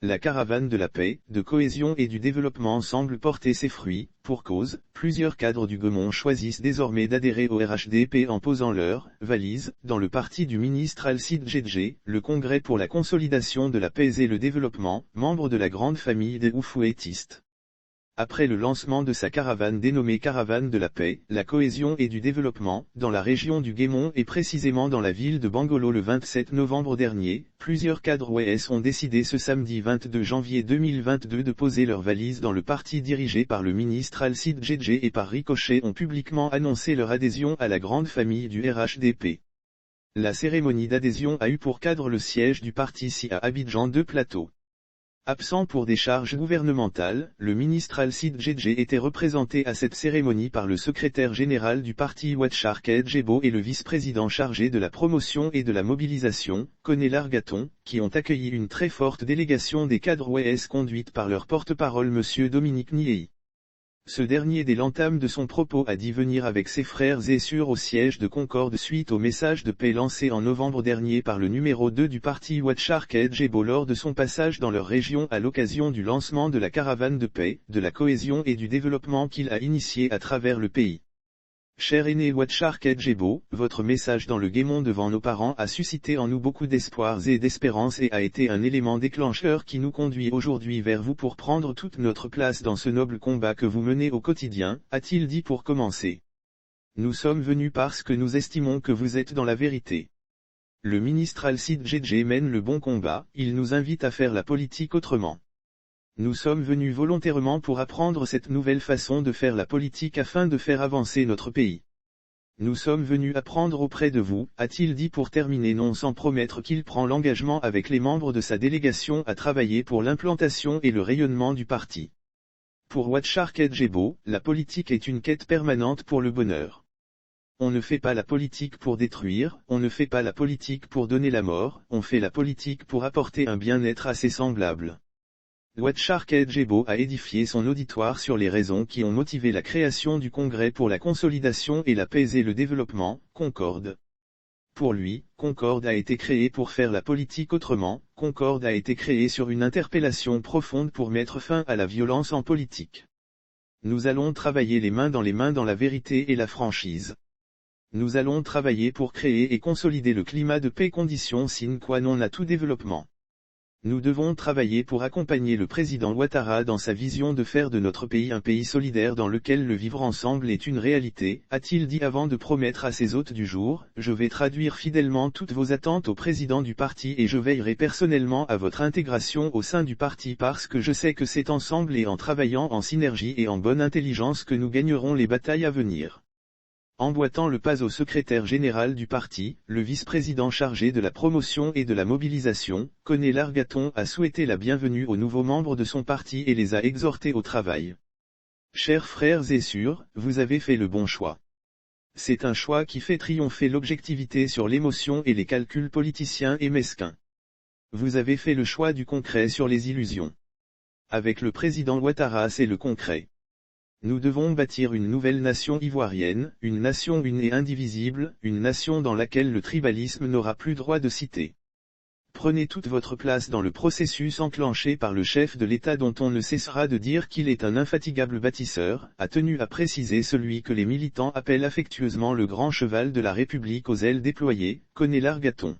la caravane de la paix, de cohésion et du développement semble porter ses fruits. Pour cause, plusieurs cadres du Gaumont choisissent désormais d'adhérer au RHDP en posant leur valise dans le parti du ministre Alcide Djedje, le Congrès pour la consolidation de la paix et le développement, membre de la grande famille des Oufouettistes. Après le lancement de sa caravane dénommée Caravane de la paix, la cohésion et du développement, dans la région du Guémont et précisément dans la ville de Bangolo le 27 novembre dernier, plusieurs cadres OES ont décidé ce samedi 22 janvier 2022 de poser leurs valises dans le parti dirigé par le ministre Alcide Djedje et par ricochet ont publiquement annoncé leur adhésion à la grande famille du RHDP. La cérémonie d'adhésion a eu pour cadre le siège du parti à Abidjan 2 Plateau. Absent pour des charges gouvernementales, le ministre Alcide Djedje était représenté à cette cérémonie par le secrétaire général du parti Ouatcharka Djebo et le vice-président chargé de la promotion et de la mobilisation, Koné Largaton, qui ont accueilli une très forte délégation des cadres OES conduite par leur porte-parole M. Dominique Niei. Ce dernier dès l'entame de son propos a dit venir avec ses frères et sœurs au siège de Concorde suite au message de paix lancé en novembre dernier par le numéro 2 du parti Ouatcharka Djebo lors de son passage dans leur région à l'occasion du lancement de la caravane de paix, de la cohésion et du développement qu'il a initié à travers le pays. Cher aîné Ouatcharka Djebo, votre message dans le Guémont devant nos parents a suscité en nous beaucoup d'espoirs et d'espérance et a été un élément déclencheur qui nous conduit aujourd'hui vers vous pour prendre toute notre place dans ce noble combat que vous menez au quotidien, a-t-il dit pour commencer. Nous sommes venus parce que nous estimons que vous êtes dans la vérité. Le ministre Alcide Djedje mène le bon combat, il nous invite à faire la politique autrement. Nous sommes venus volontairement pour apprendre cette nouvelle façon de faire la politique afin de faire avancer notre pays. Nous sommes venus apprendre auprès de vous, a-t-il dit pour terminer non sans promettre qu'il prend l'engagement avec les membres de sa délégation à travailler pour l'implantation et le rayonnement du parti. Pour Ouatcharka Djebo, la politique est une quête permanente pour le bonheur. On ne fait pas la politique pour détruire, on ne fait pas la politique pour donner la mort, on fait la politique pour apporter un bien-être à ses semblables. Ouatcharka Djebo a édifié son auditoire sur les raisons qui ont motivé la création du Congrès pour la consolidation et la paix et le développement, Concorde. Pour lui, Concorde a été créé pour faire la politique autrement, Concorde a été créé sur une interpellation profonde pour mettre fin à la violence en politique. Nous allons travailler les mains dans la vérité et la franchise. Nous allons travailler pour créer et consolider le climat de paix, condition sine qua non à tout développement. Nous devons travailler pour accompagner le président Ouattara dans sa vision de faire de notre pays un pays solidaire dans lequel le vivre ensemble est une réalité, a-t-il dit avant de promettre à ses hôtes du jour, je vais traduire fidèlement toutes vos attentes au président du parti et je veillerai personnellement à votre intégration au sein du parti parce que je sais que c'est ensemble et en travaillant en synergie et en bonne intelligence que nous gagnerons les batailles à venir. Emboîtant le pas au secrétaire général du parti, le vice-président chargé de la promotion et de la mobilisation, Koné Largaton a souhaité la bienvenue aux nouveaux membres de son parti et les a exhortés au travail. Chers frères et sœurs, vous avez fait le bon choix. C'est un choix qui fait triompher l'objectivité sur l'émotion et les calculs politiciens et mesquins. Vous avez fait le choix du concret sur les illusions. Avec le président Ouattara c'est le concret. Nous devons bâtir une nouvelle nation ivoirienne, une nation une et indivisible, une nation dans laquelle le tribalisme n'aura plus droit de citer. Prenez toute votre place dans le processus enclenché par le chef de l'État dont on ne cessera de dire qu'il est un infatigable bâtisseur, a tenu à préciser celui que les militants appellent affectueusement le grand cheval de la République aux ailes déployées, Koné Largaton.